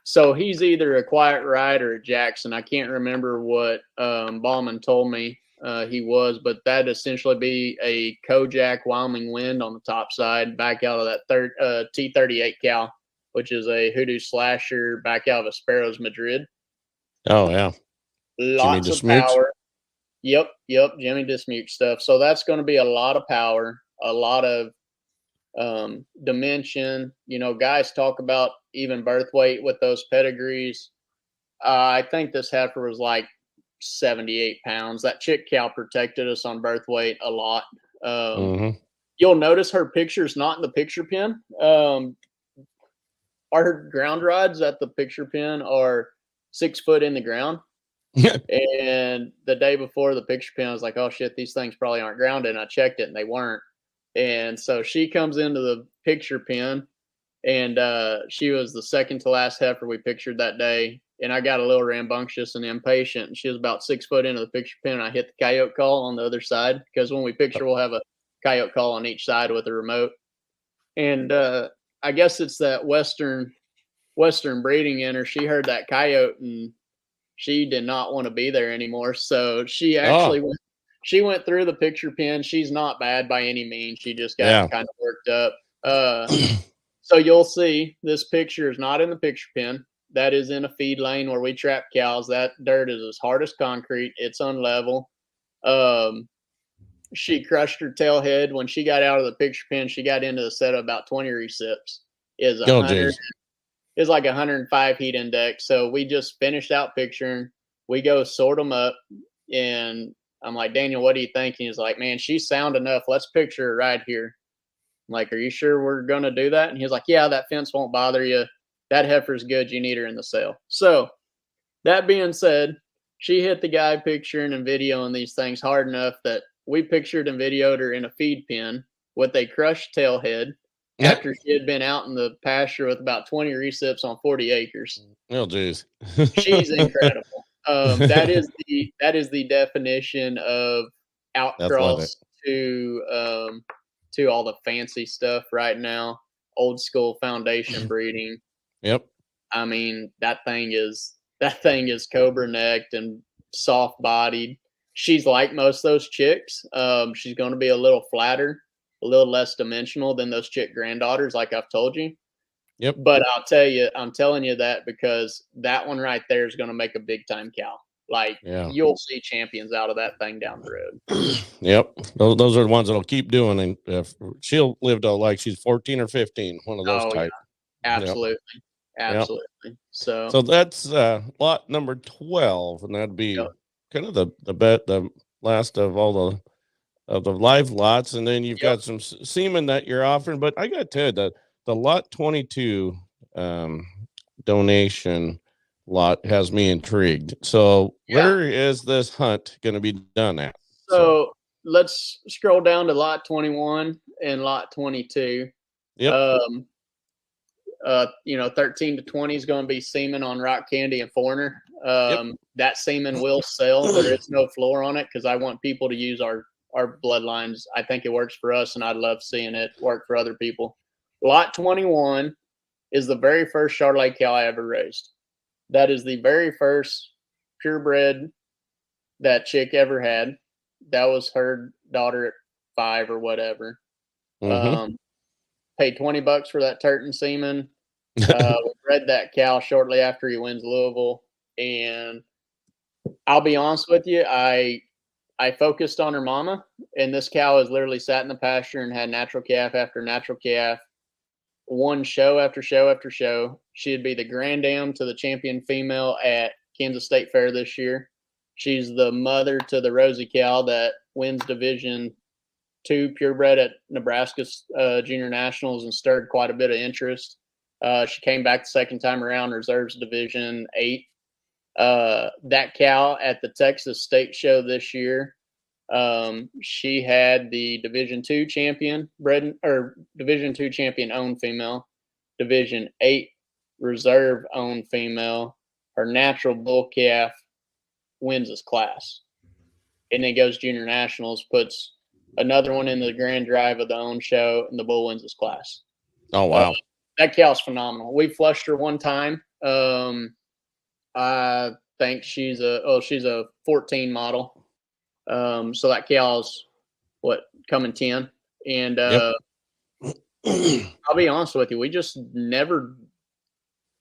So he's either a Quiet Ride or a Jackson. I can't remember what Ballman told me he was, but that'd essentially be a Kojak Wyoming Wind on the top side, back out of that T38 cow, which is a Hoodoo Slasher back out of a Sparrows Madrid. Oh, yeah. Lots of power. Yep, Jimmy Dismute stuff. So that's going to be a lot of power, a lot of dimension. You know, guys talk about even birth weight with those pedigrees. I think this heifer was like 78 pounds. That chick cow protected us on birth weight a lot. You'll notice her picture's not in the picture pin. Our ground rods at the picture pin are 6 foot in the ground. And the day before the picture pin, I was like, oh shit, these things probably aren't grounded. And I checked it and they weren't. And so she comes into the picture pin, and she was the second to last heifer we pictured that day. And I got a little rambunctious and impatient. And she was about 6 foot into the picture pin, and I hit the coyote call on the other side, because when we picture, we'll have a coyote call on each side with a remote. And I guess it's that Western breeding in her. She heard that coyote, and she did not want to be there anymore. So she actually went through the picture pin. She's not bad by any means. She just got kind of worked up. So you'll see this picture is not in the picture pin. That is in a feed lane where we trap cows. That dirt is as hard as concrete. It's unlevel. She crushed her tail head. When she got out of the picture pin, she got into the set of about 20 recips. Is like 105 heat index. So we just finished out picturing. We go sort them up, and I'm like, Daniel, what do you think? And he's like, man, she's sound enough. Let's picture her right here. I'm like, are you sure we're going to do that? And he's like, yeah, that fence won't bother you. That heifer's good. You need her in the sale. So that being said, she hit the guy picturing and videoing these things hard enough that we pictured and videoed her in a feed pen with a crushed tail head after she had been out in the pasture with about 20 recips on 40 acres. Oh, geez. She's incredible. That is the definition of outcross to all the fancy stuff right now. Old school foundation breeding. Yep. I mean, that thing is cobra necked and soft bodied. She's like most of those chicks. She's going to be a little flatter, a little less dimensional than those chick granddaughters, like I've told you. Yep. But I'll tell you, I'm telling you that because that one right there is going to make a big time cow. Like you'll see champions out of that thing down the road. Yep. Those are the ones that'll keep doing. And if she'll live to like she's 14 or 15, one of those type. Yeah. Absolutely. Yep. Absolutely. Yep. So that's lot number 12. And that'd be kind of the last of all the live lots. And then you've got some semen that you're offering. But I got to tell you, the lot 22 donation lot has me intrigued. So where is this hunt going to be done at? So let's scroll down to lot 21 and lot 22. Yep. 13 to 20 is going to be semen on Rock Candy and Foreigner. That semen will sell. There is no floor on it because I want people to use our bloodlines. I think it works for us, and I'd love seeing it work for other people. Lot 21 is the very first Charolais cow I ever raised. That is the very first purebred that chick ever had. That was her daughter at 5 or whatever. Paid $20 for that Turton semen. We bred that cow shortly after he wins Louisville. And I'll be honest with you, I focused on her mama, and this cow has literally sat in the pasture and had natural calf after natural calf. Won show after show after show. She'd be the grand dam to the champion female at Kansas State Fair this year. She's the mother to the Rosie cow that wins Division II purebred at Nebraska's Junior Nationals and stirred quite a bit of interest. She came back the second time around, reserves Division VIII. That cow at the Texas State Show this year, she had the Division II champion Division II champion owned female, Division VIII reserve owned female. Her natural bull calf wins this class, and then goes Junior Nationals, puts another one in the grand drive of the own show, and the bull wins this class. Oh wow! That cow's phenomenal. We flushed her one time I think she's a 14 model. So that cow's coming 10. And I'll be honest with you, we just never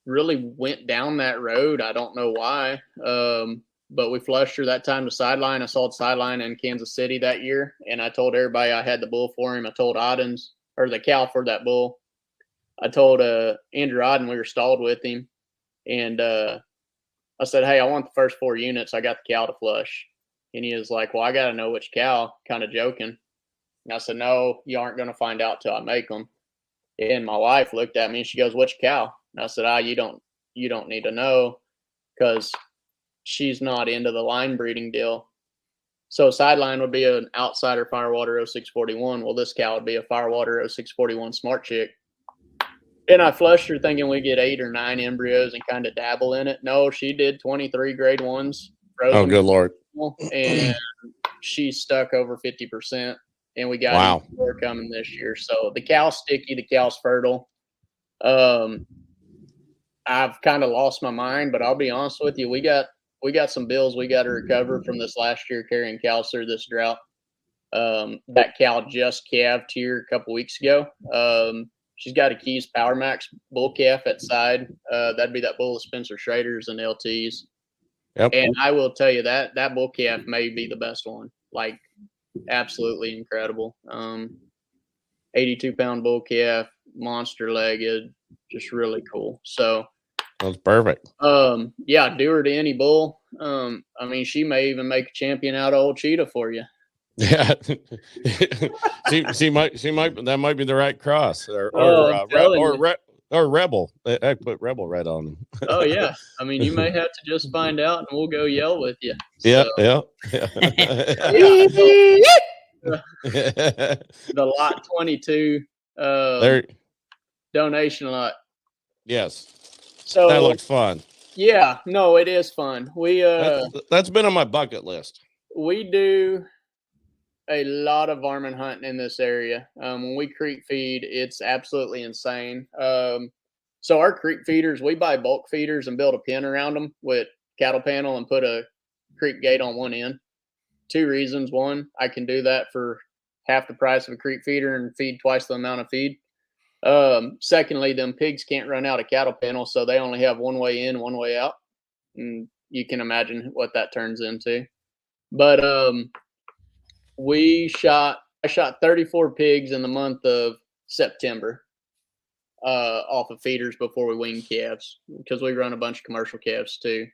really went down that road. I don't know why. But we flushed her that time to sideline. I sold sideline in Kansas City that year, and I told everybody I had the bull for him. I told Oddens, or the cow for that bull. I told Andrew Odden we were stalled with him, and I said, hey, I want the first 4 units. I got the cow to flush. And he was like, well, I got to know which cow, kind of joking. And I said, no, you aren't going to find out till I make them. And my wife looked at me and she goes, which cow? And I said, you don't need to know, because she's not into the line breeding deal. So sideline would be an outsider Firewater 0641. Well, this cow would be a Firewater 0641 smart chick. And I flushed her thinking we get 8 or 9 embryos and kind of dabble in it. No, she did 23 grade 1s. Oh, good Lord. And she stuck over 50%. And we got more coming this year. So the cow's sticky, the cow's fertile. I've kind of lost my mind, but I'll be honest with you, we got some bills we got to recover from this last year carrying cows through this drought. That cow just calved here a couple weeks ago. She's got a Keys Power Max bull calf at side. That'd be that bull of Spencer Schrader's and LTs. Yep. And I will tell you that bull calf may be the best one. Like, absolutely incredible. 82-pound bull calf, monster legged, just really cool. So that's perfect. Yeah, do her to any bull. I mean, she may even make a champion out of old Cheetah for you. Yeah, she might. That might be the right cross, or Rebel. I put Rebel right on them. Oh yeah, I mean, you may have to just find out, and we'll go yell with you. Yeah. The lot 22 donation lot. Yes. So that looks fun. Yeah, no, it is fun. We that's been on my bucket list. We do a lot of varmint hunting in this area. When we creek feed, it's absolutely insane. So our creek feeders, we buy bulk feeders and build a pen around them with cattle panel and put a creek gate on one end. 2 reasons. One, I can do that for half the price of a creek feeder and feed twice the amount of feed. Secondly, them pigs can't run out of cattle panel, so they only have one way in, one way out. And you can imagine what that turns into. But I shot 34 pigs in the month of September off of feeders before we weaned calves, because we run a bunch of commercial calves too.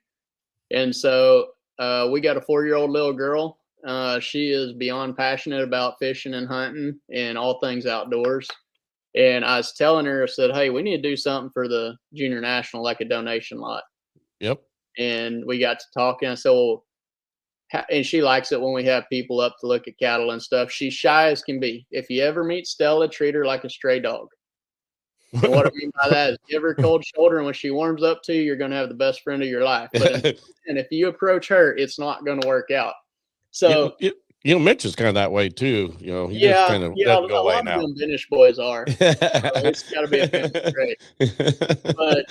And so we got a 4-year-old little girl. She is beyond passionate about fishing and hunting and all things outdoors. And I was telling her, I said, hey, we need to do something for the junior national, like a donation lot. Yep. And we got to talking. I said, well, and she likes it when we have people up to look at cattle and stuff. She's shy as can be. If you ever meet Stella, treat her like a stray dog. And what I mean by that is give her a cold shoulder, and when she warms up to you, you're going to have the best friend of your life. But and if you approach her, it's not going to work out. So Mitch is kind of that way too. He just kind of doesn't go away now. Vintage boys are. It's got to be a family trait. But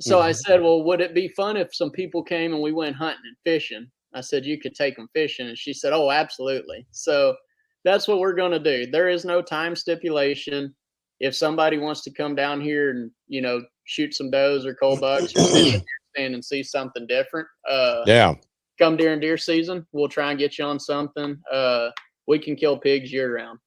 so I said, well, would it be fun if some people came and we went hunting and fishing? I said, you could take them fishing. And she said, oh, absolutely. So that's what we're going to do. There is no time stipulation. If somebody wants to come down here and, shoot some does or cold bucks or stand and see something different, come during deer season, we'll try and get you on something. We can kill pigs year round.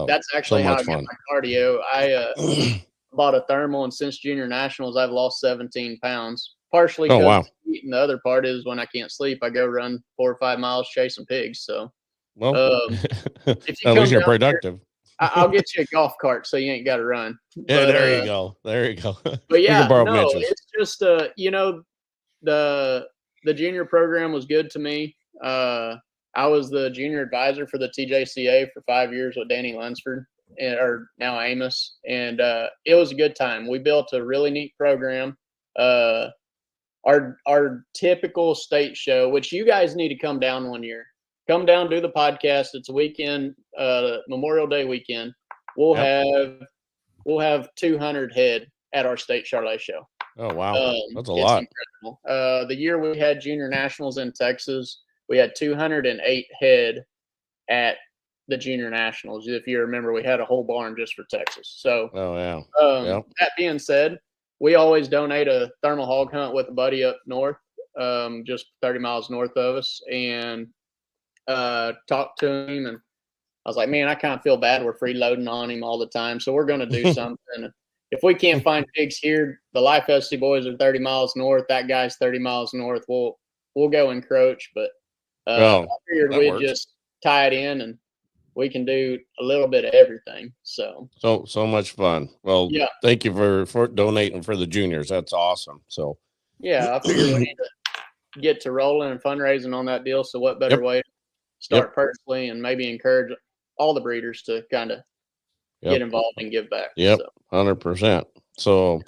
That's actually how I get my cardio. I bought a thermal, and since junior nationals, I've lost 17 pounds. Partially because eating. The other part is when I can't sleep, I go run 4 or 5 miles chasing pigs. So, if you at least you're productive. I'll get you a golf cart so you ain't got to run. Yeah, but, there you go. But yeah, it's just the junior program was good to me. I was the junior advisor for the TJCA for 5 years with Danny Lunsford, or now Amos, and it was a good time. We built a really neat program. Our typical state show, which you guys need to come down one year. Come down, do the podcast. It's a weekend, Memorial Day weekend. We'll have 200 head at our state Charlet show. Oh, wow. That's a lot. Incredible. The year we had junior nationals in Texas, we had 208 head at the junior nationals. If you remember, we had a whole barn just for Texas. So, that being said, we always donate a thermal hog hunt with a buddy up north, just 30 miles north of us, and talked to him. And I was like, man, I kind of feel bad. We're freeloading on him all the time. So we're going to do something. If we can't find pigs here, the Life Custody boys are 30 miles north. That guy's 30 miles north. We'll go encroach. But I figured we'd just tie it in, and we can do a little bit of everything. So much fun. Well, thank you for donating for the juniors. That's awesome. So I figured we need to get to rolling and fundraising on that deal. So what better way to start personally and maybe encourage all the breeders to kind of get involved and give back. 100%. So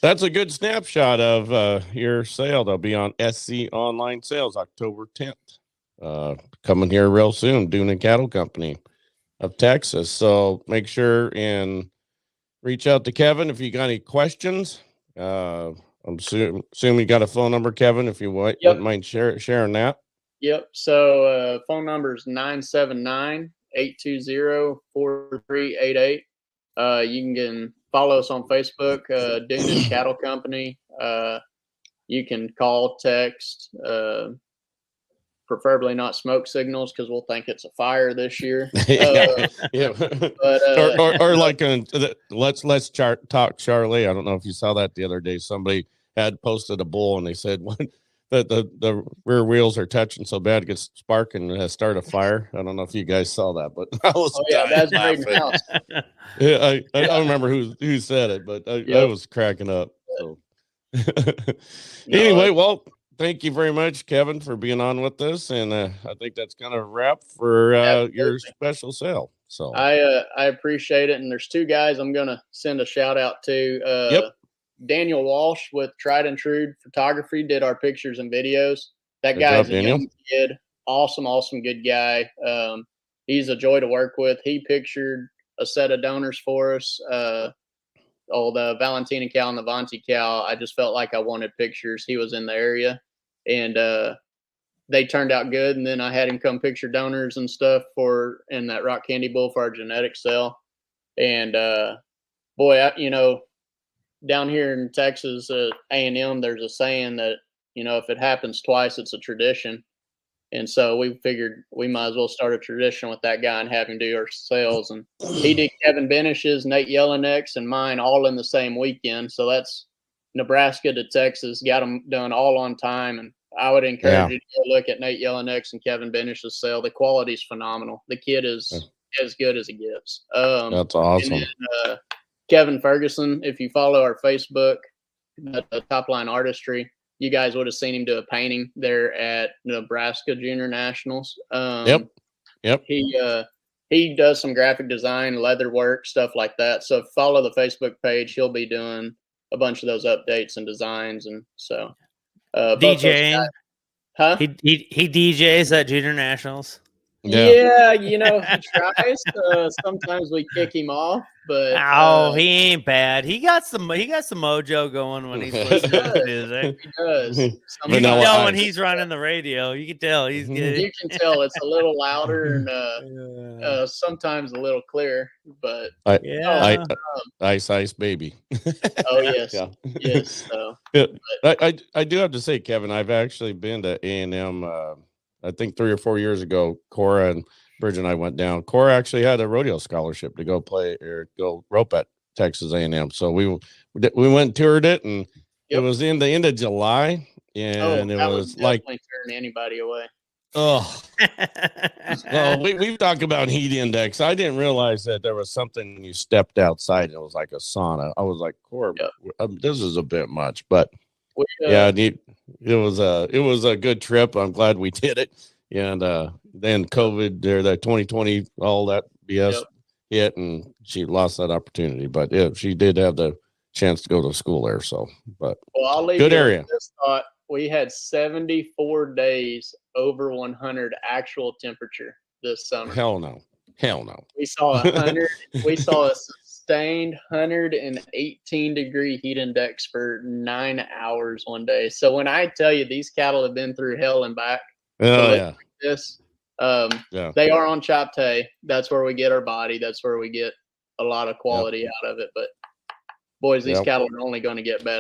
that's a good snapshot of your sale. They'll be on SC Online Sales October 10th. Coming here real soon, Doonan Cattle Company of Texas. So make sure and reach out to Kevin if you got any questions. I'm assuming you got a phone number, Kevin, if you wouldn't mind sharing that. Yep. So phone number is 979-820-4388. You can follow us on Facebook, Doonan Cattle Company. You can call, text, preferably not smoke signals because we'll think it's a fire this year. But or like let's talk Charlie. I don't know if you saw that the other day. Somebody had posted a bull and they said that the rear wheels are touching so bad it gets spark and start a fire. I don't know if you guys saw that, but I was that's Braden House. I don't remember who said it, but I was cracking up. So anyway, well, thank you very much, Kevin, for being on with us, and I think that's kind of a wrap for your special sale. So I appreciate it, and there's two guys I'm gonna send a shout out to. Daniel Walsh with Tried and True Photography did our pictures and videos. That guy's a young kid, awesome, good guy. He's a joy to work with. He pictured a set of donors for us. The Valentina cow and the Vonti cow. I just felt like I wanted pictures. He was in the area, and they turned out good. And then I had him come picture donors and stuff in that rock candy bull for our genetic sale. And down here in Texas, A&M, there's a saying that, if it happens twice, it's a tradition. And so we figured we might as well start a tradition with that guy and have him do our sales. And he did Kevin Benish's, Nate Yellowneck's, and mine all in the same weekend. So that's Nebraska to Texas, got them done all on time. And I would encourage you to go look at Nate Yellowneck's and Kevin Benish's sale. The quality's phenomenal. The kid is as good as it gets. That's awesome. And then, Kevin Ferguson, if you follow our Facebook, Top Line Artistry, you guys would have seen him do a painting there at Nebraska Junior Nationals. Yep. He does some graphic design, leather work, stuff like that. So follow the Facebook page. He'll be doing a bunch of those updates and designs, and so DJing. He DJs at Junior Nationals. Yeah, he tries. Sometimes we kick him off, but he ain't bad. He got some mojo going when he's listening to music. He does. You can tell when he's running the radio. You can tell he's good. You can tell it's a little louder and sometimes a little clear, but ice baby. Oh yes, yes. So, I do have to say, Kevin, I've actually been to A&M. I think 3 or 4 years ago, Cora and Bridget and I went down. Cora actually had a rodeo scholarship to go go rope at Texas A&M. So we went and toured it, and it was in the end of July, and it was like turn anybody away. Oh, well, we've talked about heat index. I didn't realize that there was something when you stepped outside. It was like a sauna. I was like, Cora, this is a bit much, but. It was a good trip. I'm glad we did it. And then COVID there, that 2020, all that BS hit, and she lost that opportunity. But she did have the chance to go to school there. So, but I'll leave good area. This thought. We had 74 days over 100 actual temperature this summer. Hell no. We saw 100. We saw sustained 118-degree heat index for 9 hours one day. So when I tell you these cattle have been through hell and back, yeah. This, they are on Chapter. That's where we get our body. That's where we get a lot of quality out of it. But boys, these cattle are only going to get better.